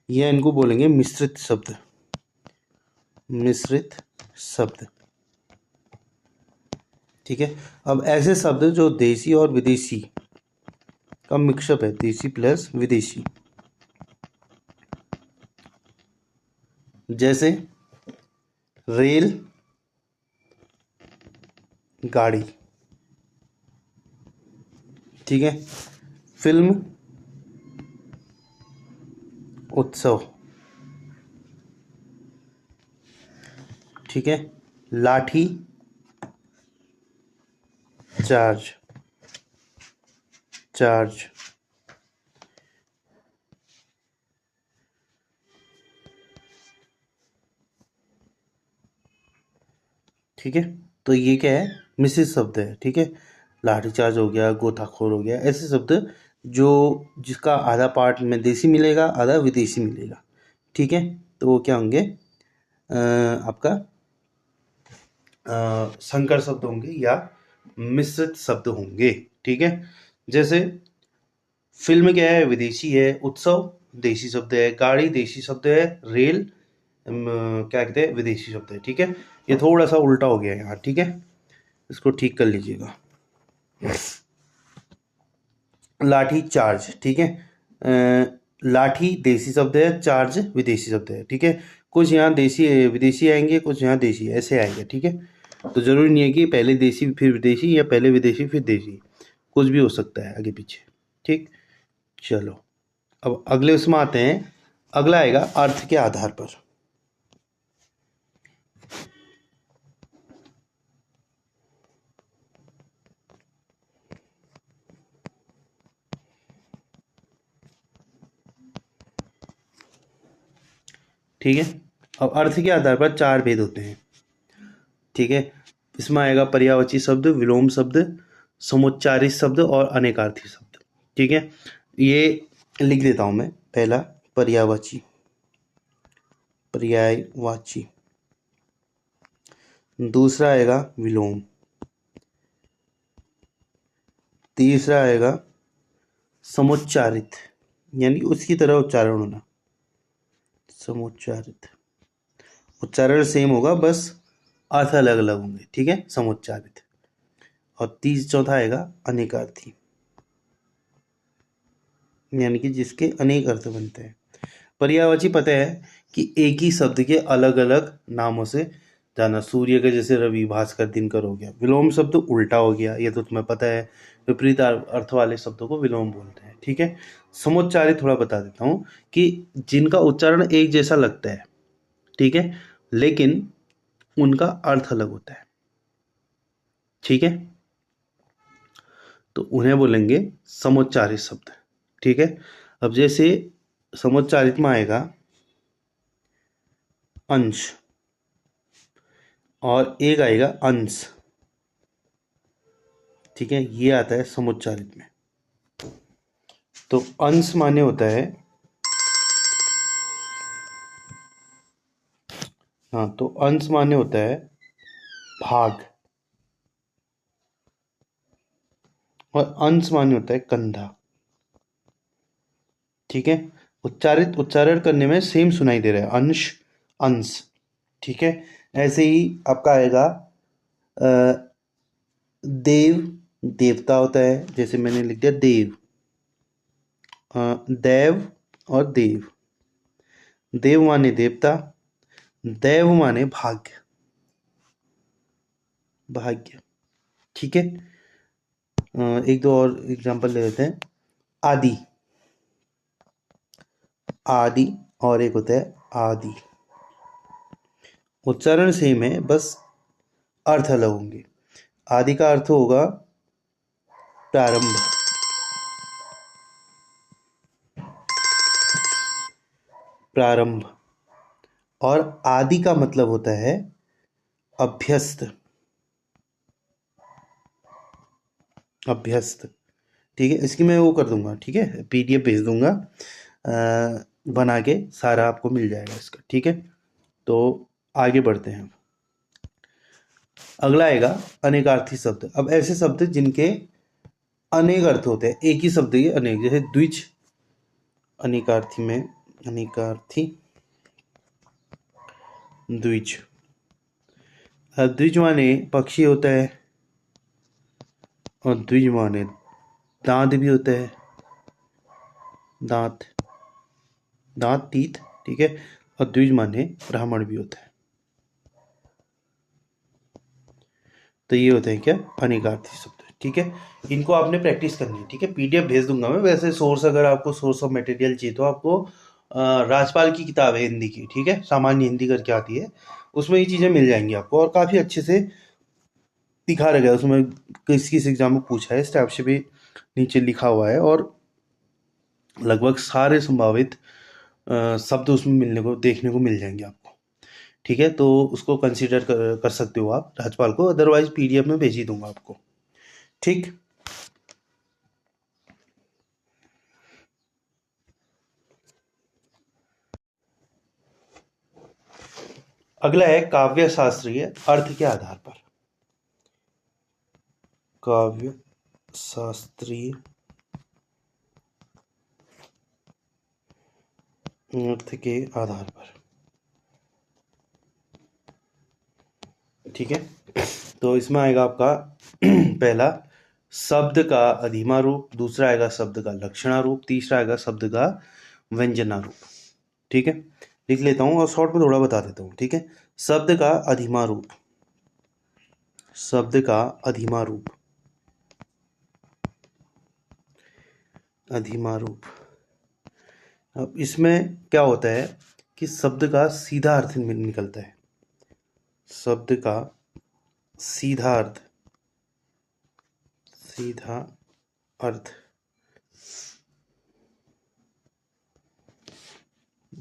यह इनको बोलेंगे मिश्रित शब्द। मिश्रित शब्द, ठीक है। अब ऐसे शब्द जो देसी और विदेशी का मिक्सअप है, देसी प्लस विदेशी, जैसे रेल, गाड़ी, ठीक है, फिल्म, उत्सव, ठीक है, लाठी, चार्ज, चार्ज, ठीक है। तो ये क्या है, मिश्रित शब्द है, ठीक है। लाठीचार्ज हो गया, गोताखोर हो गया, ऐसे शब्द जो जिसका आधा पार्ट में देसी मिलेगा, आधा विदेशी मिलेगा, ठीक है। तो वो क्या होंगे, आपका संकर शब्द होंगे या मिश्रित शब्द होंगे, ठीक है। जैसे फिल्म क्या है, विदेशी है, उत्सव देसी शब्द है, गाड़ी देसी शब्द है, रेल क्या कहते हैं, विदेशी शब्द है, ठीक है। ये थोड़ा सा उल्टा हो गया है यहाँ, ठीक है, इसको ठीक कर लीजिएगा। लाठी चार्ज, ठीक है, लाठी देसी शब्द है, चार्ज विदेशी शब्द है, ठीक है। कुछ यहाँ देसी विदेशी आएंगे, कुछ यहाँ देशी ऐसे आएंगे, ठीक है। तो जरूरी नहीं है कि पहले देसी फिर विदेशी या पहले विदेशी फिर देसी, कुछ भी हो सकता है आगे पीछे, ठीक। चलो अब अगले उसमें आते हैं। अगला आएगा अर्थ के आधार पर। ठीक है, अब अर्थ के आधार पर 4 भेद होते हैं, ठीक है। इसमें आएगा पर्यायवाची शब्द, विलोम शब्द, समुच्चारित शब्द और अनेकार्थी शब्द, ठीक है। ये लिख देता हूं मैं। पहला पर्यायवाची, पर्यायवाची। दूसरा आएगा विलोम। तीसरा आएगा समुच्चारित, यानी उसकी तरह उच्चारण होना, समुच्चारित। उच्चारण सेम होगा, बस अर्थ अलग अलग होंगे, ठीक है, समुच्चारित। और चौथा आएगा अनेकार्थी, यानी कि जिसके अनेक अर्थ बनते हैं। पर्यायवाची पता है कि एक ही शब्द के अलग अलग नामों से जाना, सूर्य के जैसे रवि, भास्कर, दिनकर हो गया। विलोम शब्द उल्टा हो गया, ये तो तुम्हें पता है, विपरीत अर्थ वाले शब्दों को विलोम बोलते हैं, ठीक है। समुच्चारित थोड़ा बता देता हूँ कि जिनका उच्चारण एक जैसा लगता है, ठीक है, लेकिन उनका अर्थ अलग होता है, ठीक है, तो उन्हें बोलेंगे समुच्चारित शब्द, ठीक है। अब जैसे समुच्चारित में आएगा अंश और एक आएगा अंश, ठीक है, ये आता है समुच्चारित में। तो अंश माने होता है, हाँ, तो अंश माने होता है भाग, और अंश माने होता है कंधा। ठीक है, उच्चारण करने में सेम सुनाई दे रहा है, अंश, अंश। ठीक है, ऐसे ही आपका आएगा देव, देवता होता है, जैसे मैंने लिख दिया देव। देव और देव, देव माने देवता, देव माने भाग्य, भाग्य। ठीक है, एक दो और एग्जांपल ले लेते हैं। आदि, आदि, और एक होता है आदि। उच्चारण सेम है, बस अर्थ अलग होंगे। आदि का अर्थ होगा प्रारंभ, प्रारंभ। और आदि का मतलब होता है अभ्यस्त, अभ्यस्त। ठीक है, इसकी मैं वो कर दूंगा, ठीक है, पीडीएफ भेज दूंगा, बना के सारा आपको मिल जाएगा इसका। ठीक है, तो आगे बढ़ते हैं। अगला आएगा अनेकार्थी शब्द। अब ऐसे शब्द जिनके अनेक अर्थ होते हैं, एक ही शब्द के अनेक, जैसे द्विज, अनेकार्थी में, अनेकार्थी द्विज। द्विज माने पक्षी होता है, और द्विज माने दांत भी होता है, दांत, दांत, टीथ। ठीक है, और द्विज माने ब्राह्मण भी होता है। तो ये होते हैं क्या, अनेकार्थी शब्द। ठीक है, इनको आपने प्रैक्टिस करनी है। ठीक है, पीडीएफ भेज दूंगा मैं। वैसे सोर्स, अगर आपको सोर्स ऑफ मटेरियल चाहिए तो आपको राजपाल की किताब है हिंदी की, ठीक है, सामान्य हिंदी करके आती है, उसमें ये चीज़ें मिल जाएंगी आपको, और काफ़ी अच्छे से दिखा रखा है उसमें, किस किस एग्जाम में पूछा है, इस टाइप से भी नीचे लिखा हुआ है, और लगभग सारे संभावित शब्द उसमें मिलने को, देखने को मिल जाएंगे आपको। ठीक है, तो उसको कंसीडर कर सकते हो आप राजपाल को, अदरवाइज पीडीएफ में भेज ही दूंगा आपको। ठीक, अगला है काव्य शास्त्रीय अर्थ के आधार पर। काव्य शास्त्रीय अर्थ के आधार पर। ठीक है, तो इसमें आएगा आपका पहला शब्द का अधिमा रूप, दूसरा आएगा शब्द का लक्षणा रूप, तीसरा आएगा शब्द का व्यंजना रूप। ठीक है, लिख लेता हूँ और शॉर्ट में थोड़ा बता देता हूँ। ठीक है, शब्द का अधिमा रूप, शब्द का अधिमा रूप, अधिमा रूप। अब इसमें क्या होता है कि शब्द का सीधा अर्थ निकलता है, शब्द का सीधा अर्थ, सीधा अर्थ।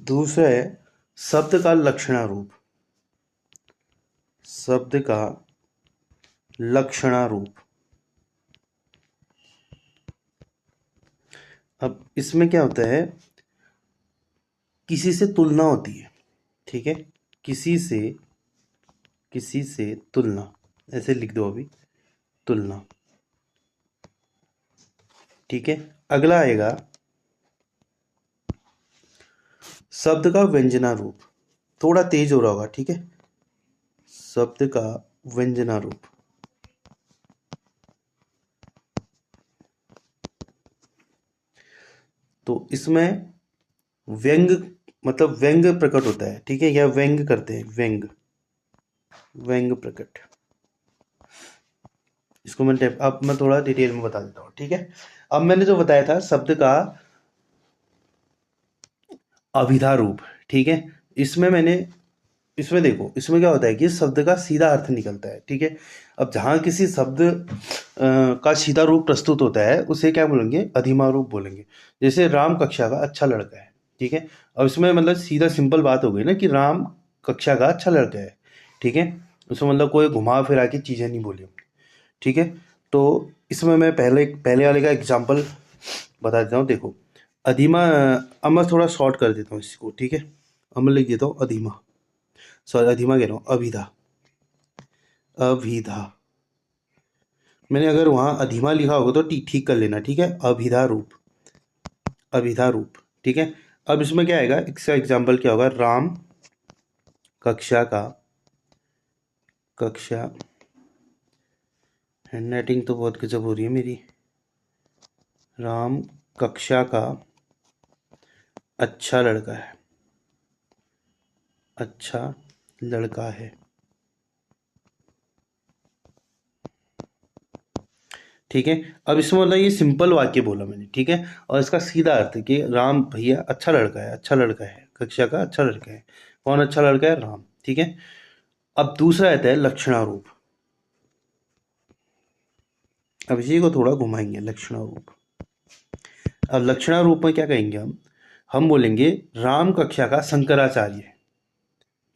दूसरा है शब्द का लक्षणा रूप, शब्द का लक्षणा रूप। अब इसमें क्या होता है, किसी से तुलना होती है। ठीक है, किसी से तुलना, ऐसे लिख दो अभी, तुलना। ठीक है, अगला आएगा शब्द का व्यंजना रूप, थोड़ा तेज हो रहा होगा। ठीक है, शब्द का व्यंजना रूप। तो इसमें व्यंग, मतलब व्यंग प्रकट होता है। ठीक है, या व्यंग करते हैं, व्यंग, व्यंग प्रकट। इसको अब मैं थोड़ा डिटेल में बता देता हूँ। ठीक है, अब मैंने जो बताया था शब्द का अभिधा रूप। ठीक है, इसमें देखो, इसमें क्या होता है कि शब्द का सीधा अर्थ निकलता है। ठीक है, अब जहाँ किसी शब्द का सीधा रूप प्रस्तुत होता है उसे क्या बोलेंगे, अधिमा रूप बोलेंगे। जैसे राम कक्षा का अच्छा लड़का है। ठीक है, अब इसमें मतलब सीधा सिंपल बात हो गई ना कि राम कक्षा का अच्छा लड़का है। ठीक है, उसमें मतलब कोई घुमा फिरा के चीज़ें नहीं बोली। ठीक है, तो इसमें मैं पहले वाले का एग्जाम्पल बता देता हूँ। देखो अधिमा, अब मैं थोड़ा शॉर्ट कर देता हूँ इसको, ठीक है। अब मैं लिख देता हूँ अधिमा, सॉरी अधिमा कह रहा हूँ, अभिधा। अभिधा मैंने अगर वहाँ अधिमा लिखा होगा तो ठीक कर लेना, ठीक है। अभिधा रूप, अभिधा रूप, ठीक है। अब इसमें क्या आएगा, इसका एग्जाम्पल क्या होगा, राम कक्षा का, कक्षा, हैंड राइटिंग तो बहुत गजब हो रही है मेरी। राम कक्षा का अच्छा लड़का है, अच्छा लड़का है, ठीक है। अब इसमें मतलब ये सिंपल वाक्य बोला मैंने, ठीक है। और इसका सीधा अर्थ है कि राम भैया अच्छा लड़का है, अच्छा लड़का है, कक्षा का अच्छा लड़का है। कौन अच्छा लड़का है, राम, ठीक है। अब दूसरा आता है लक्षणारूप। अब इसी को थोड़ा घुमाएंगे, लक्षणारूप। अब लक्षणारूप में क्या कहेंगे हम बोलेंगे राम कक्षा का शंकराचार्य है,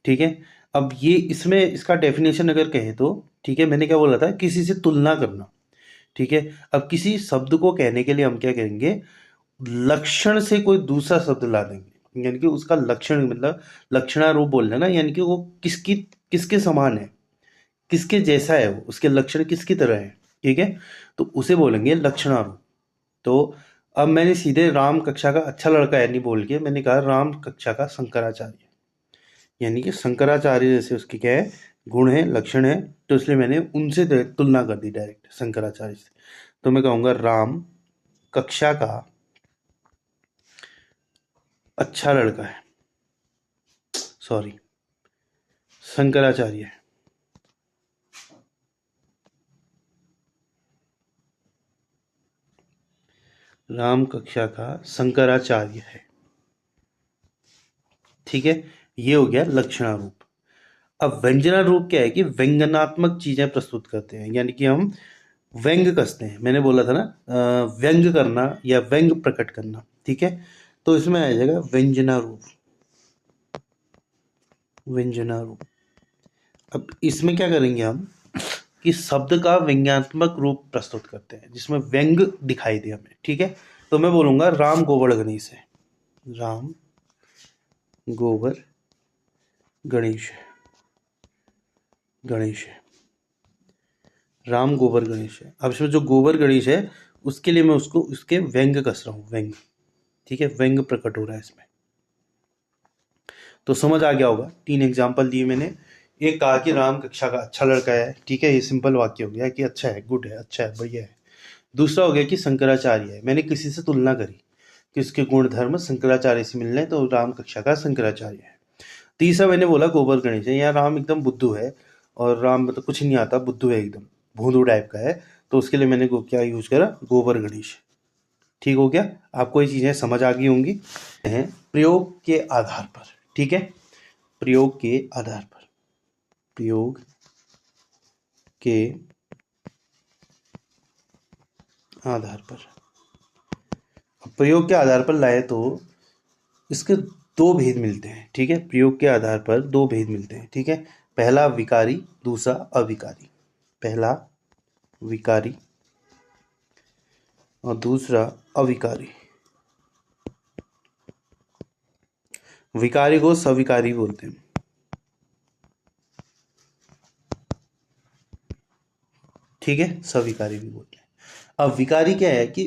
ठीक है। अब ये इसमें इसका डेफिनेशन अगर कहे तो, ठीक है, मैंने क्या बोला था, किसी से तुलना करना, ठीक है। अब किसी शब्द को कहने के लिए हम क्या करेंगे, लक्षण से कोई दूसरा शब्द ला देंगे, यानी कि उसका लक्षण, मतलब लक्षणारूप बोल रहे ना, यानी कि वो किसकी, किसके समान है, किसके जैसा है, वो उसके लक्षण किसकी तरह है, ठीक है। तो उसे बोलेंगे लक्षणारूप। तो अब मैंने सीधे राम कक्षा का अच्छा लड़का है नहीं बोल के मैंने कहा राम कक्षा का शंकराचार्य, यानी कि शंकराचार्य जैसे उसके क्या है, गुण है, लक्षण है। तो इसलिए मैंने उनसे तुलना कर दी डायरेक्ट, शंकराचार्य से। तो मैं कहूँगा राम कक्षा का अच्छा लड़का है, सॉरी, शंकराचार्य है। राम कक्षा का शंकराचार्य है, ठीक है। ये हो गया लक्षणारूप। अब व्यंजनारूप क्या है कि व्यंग्यात्मक चीजें प्रस्तुत करते हैं, यानी कि हम व्यंग कसते हैं। मैंने बोला था ना, व्यंग करना या व्यंग प्रकट करना, ठीक है। तो इसमें आ जाएगा व्यंजनारूप, व्यंजनारूप। अब इसमें क्या करेंगे हम कि शब्द का व्यंग्यात्मक रूप प्रस्तुत करते हैं जिसमें व्यंग दिखाई दे हमें, ठीक है। तो मैं बोलूंगा राम गोबर गणेश है, राम गोबर गणेश है, गणेश है, राम गोबर गणेश है। अब इसमें जो गोबर गणेश है उसके लिए मैं उसको उसके व्यंग कस रहा हूँ, व्यंग, ठीक है, व्यंग प्रकट हो रहा है इसमें। तो समझ आ गया होगा, 3 एग्जाम्पल दिए मैंने। एक कहा कि राम कक्षा का अच्छा लड़का है, ठीक है, ये सिंपल वाक्य हो गया कि अच्छा है, गुड है, अच्छा है, बढ़िया है। दूसरा हो गया कि शंकराचार्य है, मैंने किसी से तुलना करी कि उसके गुण धर्म शंकराचार्य से मिल रहे हैं, तो राम कक्षा का शंकराचार्य है। तीसरा मैंने बोला गोबर गणेश है, यहाँ राम एकदम बुद्धू है और राम मतलब कुछ नहीं आता, बुद्धू है एकदम, भोंदू टाइप का है। तो उसके लिए मैंने क्या यूज करा, गोबर गणेश। ठीक हो गया, आपको ये चीजें समझ आ गई होंगी। हैं प्रयोग के आधार पर, ठीक है, प्रयोग के आधार पर, प्रयोग के आधार पर, प्रयोग के आधार पर लाए तो इसके 2 भेद मिलते हैं, ठीक है। प्रयोग के आधार पर 2 भेद मिलते हैं, ठीक है। पहला विकारी, दूसरा अविकारी। पहला विकारी और दूसरा अविकारी। विकारी को सविकारी बोलते हैं, ठीक है, सविकारी भी बोलते हैं। अब विकारी क्या है कि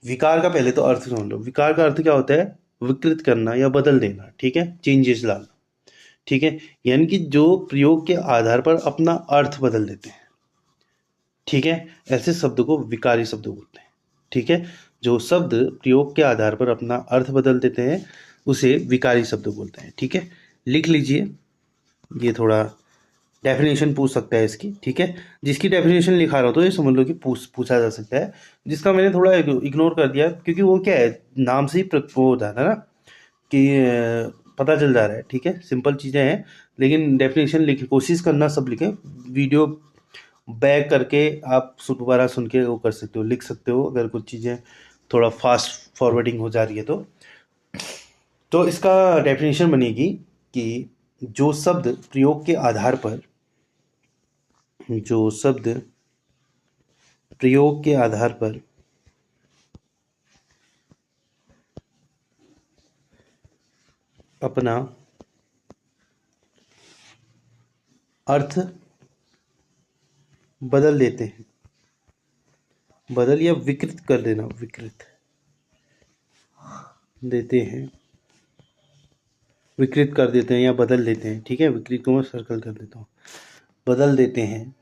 विकार का पहले तो अर्थ सुन लो। विकार का अर्थ क्या होता है, विकृत करना या बदल देना, ठीक है, चेंजेस लाना, ठीक है। यानी कि जो प्रयोग के आधार पर अपना अर्थ बदल देते हैं, ठीक है, ऐसे शब्द को विकारी शब्द बोलते हैं, ठीक है। जो शब्द प्रयोग के आधार पर अपना अर्थ बदल देते हैं उसे विकारी शब्द बोलते हैं, ठीक है। लिख लीजिए, ये थोड़ा डेफिनेशन पूछ सकता है इसकी, ठीक है। जिसकी डेफिनेशन लिखा रहा हूँ तो ये समझ लो कि पूछा जा सकता है। जिसका मैंने थोड़ा इग्नोर कर दिया क्योंकि वो क्या है, नाम से ही वो होता है ना कि पता चल जा रहा है, ठीक है, सिंपल चीज़ें हैं। लेकिन डेफिनेशन लिख कोशिश करना, सब लिखें, वीडियो बैक करके आप दोबारा सुन के वो कर सकते हो, लिख सकते हो अगर कुछ चीज़ें थोड़ा फास्ट फॉरवर्डिंग हो जा रही है तो इसका डेफिनेशन बनेगी कि जो शब्द प्रयोग के आधार पर, जो शब्द प्रयोग के आधार पर अपना अर्थ बदल देते हैं, बदल या विकृत कर देना, विकृत देते हैं, विकृत कर देते हैं या बदल देते हैं, ठीक है, विकृत को मैं सर्कल कर देता हूँ, बदल देते हैं,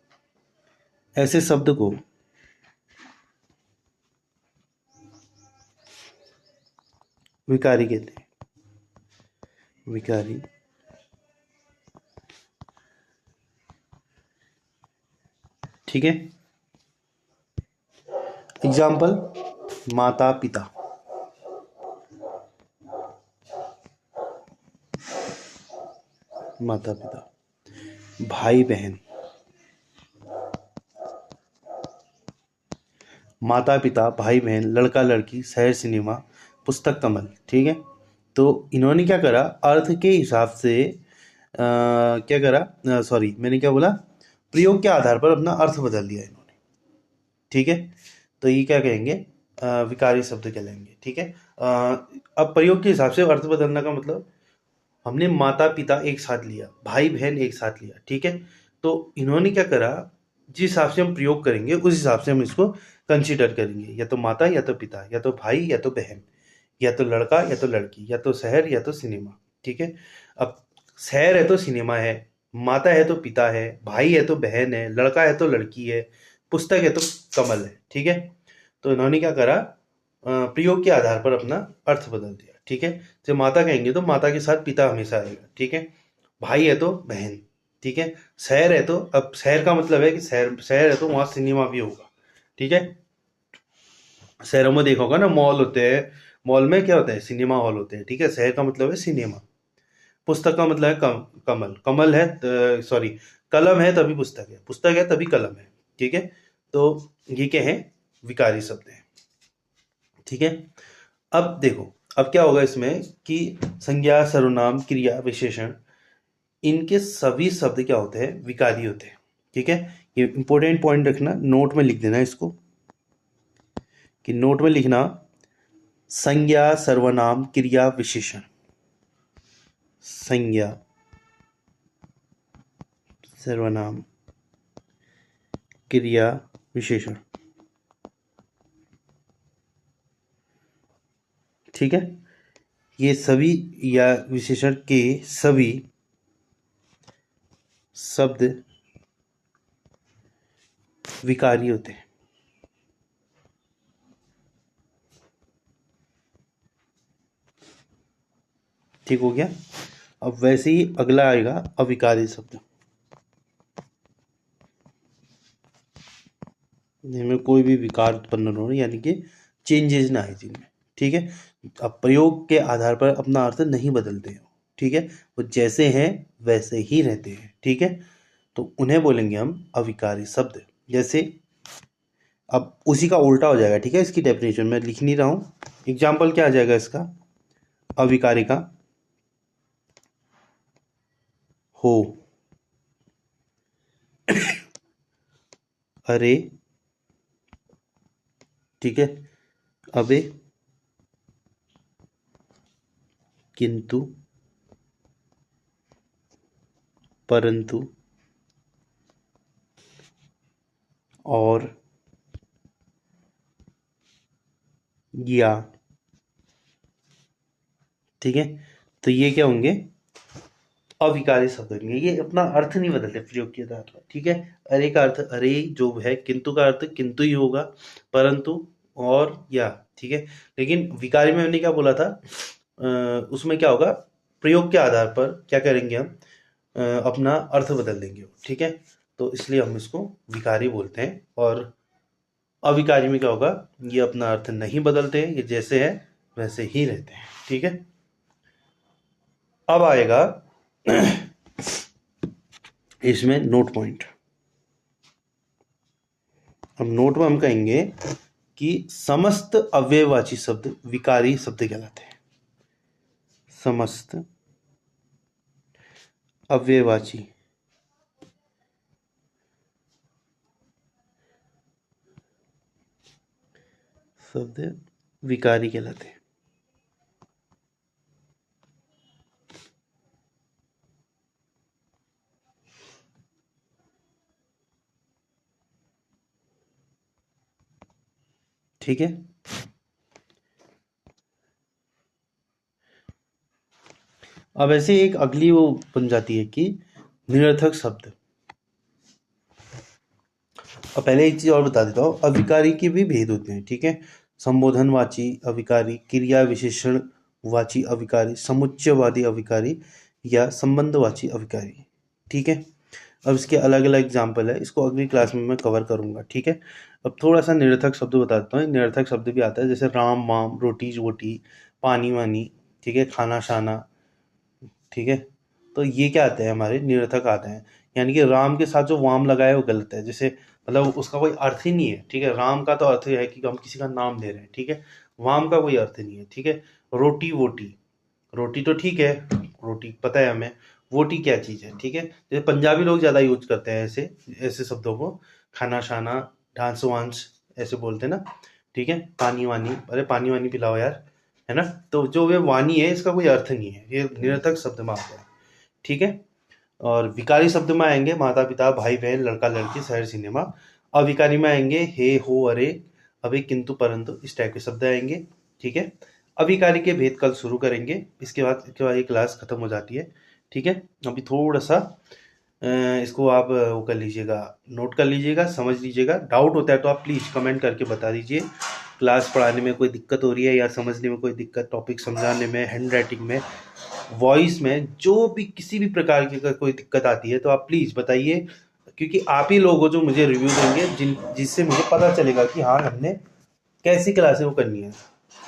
ऐसे शब्द को विकारी कहते हैं, विकारी। ठीक है, एग्जाम्पल, माता पिता, माता पिता, भाई बहन, माता पिता, भाई बहन, लड़का लड़की, शहर सिनेमा, पुस्तक कमल। ठीक है, तो इन्होंने क्या करा, अर्थ के हिसाब से क्या करा, सॉरी मैंने क्या बोला, प्रयोग के आधार पर अपना अर्थ बदल दिया इन्होंने। ठीक है, तो ये क्या कहेंगे, विकारी शब्द कहलाएंगे। ठीक है, अब प्रयोग के हिसाब से अर्थ बदलने का मतलब, हमने माता पिता एक साथ लिया, भाई बहन एक साथ लिया। ठीक है, तो इन्होंने क्या करा, जिस हिसाब से हम प्रयोग करेंगे उस हिसाब से हम इसको कंसीडर करेंगे, या तो माता या तो पिता, या तो भाई या तो बहन, या तो लड़का या तो लड़की, या तो शहर या तो सिनेमा। ठीक है, अब शहर है तो सिनेमा है, माता है तो पिता है, भाई है तो बहन है, लड़का है तो लड़की है, पुस्तक है तो कमल है। ठीक है, तो इन्होंने क्या करा, प्रयोग के आधार पर अपना अर्थ बदल दिया। ठीक है, जब माता कहेंगे तो माता के साथ पिता हमेशा आएगा। ठीक है, भाई है तो बहन। ठीक है, शहर है तो, अब शहर का मतलब है कि शहर शहर है तो वहाँ सिनेमा भी होगा। ठीक है, शहरों में देखा होगा ना, मॉल होते हैं, मॉल में क्या होता है, सिनेमा हॉल होते हैं। ठीक है, शहर का मतलब है सिनेमा, पुस्तक का मतलब है कमल, कमल है, सॉरी कलम है तभी पुस्तक है, पुस्तक है तभी कलम है। ठीक है, तो ये क्या है, विकारी शब्द है। ठीक है, अब देखो, अब क्या होगा इसमें कि संज्ञा, सर्वनाम, क्रिया, विशेषण, इनके सभी शब्द क्या होते हैं, विकारी होते हैं। ठीक है, ये इंपॉर्टेंट पॉइंट रखना, नोट में लिख देना इसको, कि नोट में लिखना, संज्ञा, सर्वनाम, क्रिया, विशेषण, संज्ञा, सर्वनाम, क्रिया, विशेषण। ठीक है, ये सभी या विशेषण के सभी शब्द विकारी होते हैं। ठीक हो गया, अब वैसे ही अगला आएगा अविकारी शब्द, जिनमें कोई भी विकार उत्पन्न न हो, यानी कि चेंजेस ना आए जिनमें। ठीक है, अब प्रयोग के आधार पर अपना अर्थ नहीं बदलते हो। ठीक है, वो जैसे हैं वैसे ही रहते हैं। ठीक है, तो उन्हें बोलेंगे हम अविकारी शब्द। जैसे अब उसी का उल्टा हो जाएगा। ठीक है, इसकी डेफिनेशन मैं लिख नहीं रहा हूँ, एग्जाम्पल क्या आ जाएगा इसका, अविकारी का, हो, अरे, ठीक है, अबे, किंतु, परंतु, और, या। ठीक है, तो ये क्या होंगे, अविकारी शब्द होंगे, ये अपना अर्थ नहीं बदलते प्रयोग के आधार पर। ठीक है, अरे का अर्थ अरे जो है, किंतु का अर्थ किंतु ही होगा, परंतु, और, या। ठीक है, लेकिन विकारी में हमने क्या बोला था, उसमें क्या होगा, प्रयोग के आधार पर क्या करेंगे हम, अपना अर्थ बदल देंगे। ठीक है, तो इसलिए हम इसको विकारी बोलते हैं। और अविकारी में क्या होगा, ये अपना अर्थ नहीं बदलते हैं, ये जैसे है वैसे ही रहते हैं। ठीक है, अब आएगा इसमें नोट पॉइंट। अब नोट में हम कहेंगे कि समस्त अव्ययवाची शब्द विकारी शब्द कहलाते हैं, समस्त अव्ययवाची शब्द विकारी कहलाते हैं। ठीक है, अब ऐसे एक अगली वो बन जाती है कि निरर्थक शब्द। अब पहले एक चीज और बता देता हूँ, अविकारी के भी भेद होते हैं। ठीक है, संबोधनवाची अविकारी, क्रिया विशेषण वाची अविकारी, समुच्चयवादी अविकारी या संबंधवाची अविकारी। ठीक है, अब इसके अलग अलग एग्जाम्पल है, इसको अगली क्लास में मैं कवर करूंगा। ठीक है, अब थोड़ा सा निरर्थक शब्द बता देता हूँ। निरर्थक शब्द भी आता है, जैसे राम वाम, रोटी वोटी, पानी वानी, ठीक है, खाना शाना। ठीक है, तो ये क्या आते हैं, हमारे निरर्थक आते हैं। यानी कि राम के साथ जो वाम लगाए वो गलत है, जैसे मतलब उसका कोई अर्थ ही नहीं है। ठीक है, राम का तो अर्थ है कि हम किसी का नाम ले रहे हैं। ठीक है, वाम का कोई अर्थ नहीं है। ठीक है, रोटी वोटी, रोटी तो ठीक है, रोटी पता है हमें, वोटी क्या चीज़ है। ठीक है, जैसे पंजाबी लोग ज़्यादा यूज करते हैं ऐसे ऐसे शब्दों को, खाना शाना, डांस वांस ऐसे बोलते हैं ना। ठीक है, पानी वानी, अरे पानी वानी पिलाओ यार, है ना। तो जो वे वाणी है इसका कोई अर्थ नहीं है, ये निरर्थक शब्द में आता है। ठीक है, और विकारी शब्द में आएंगे माता पिता, भाई बहन, लड़का लड़की, शहर सिनेमा। अविकारी में आएंगे हे हो अरे, अभी, किंतु परंतु, इस टाइप के शब्द आएंगे। ठीक है, अविकारी के भेद कल शुरू करेंगे, इसके बाद ये क्लास खत्म हो जाती है। ठीक है, अभी थोड़ा सा इसको आप वो कर लीजिएगा, नोट कर लीजिएगा, समझ लीजिएगा। डाउट होता है तो आप प्लीज़ कमेंट करके बता दीजिए। क्लास पढ़ाने में कोई दिक्कत हो रही है या समझने में कोई दिक्कत, टॉपिक समझाने में, हैंड राइटिंग में, वॉइस में, जो भी किसी भी प्रकार की अगर कोई दिक्कत आती है तो आप प्लीज़ बताइए, क्योंकि आप ही लोग हो जो मुझे रिव्यू देंगे, जिससे मुझे पता चलेगा कि हाँ हमने कैसी क्लासें वो करनी है,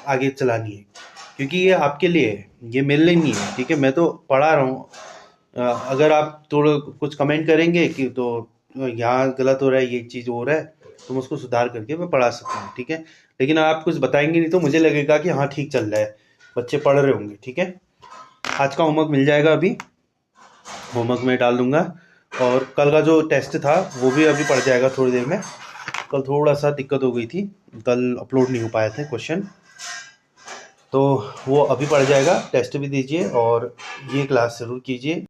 आगे चलानी है। क्योंकि ये आपके लिए है, ये मेरे लिए नहीं है। ठीक है, मैं तो पढ़ा रहा हूँ। अगर आप थोड़ा कुछ कमेंट करेंगे कि तो यहाँ गलत हो रहा है, ये चीज़ हो रहा है, तो मैं उसको सुधार करके मैं पढ़ा सकता हूँ। ठीक है, लेकिन आप कुछ बताएंगे नहीं तो मुझे लगेगा कि हाँ ठीक चल रहा है, बच्चे पढ़ रहे होंगे। ठीक है, आज का होमवर्क मिल जाएगा, अभी होमवर्क में डाल दूंगा, और कल का जो टेस्ट था वो भी अभी पड़ जाएगा थोड़ी देर में। कल थोड़ा सा दिक्कत हो गई थी, कल अपलोड नहीं हो पाए थे क्वेश्चन, तो वो अभी पड़ जाएगा। टेस्ट भी दीजिए और ये क्लास ज़रूर कीजिए।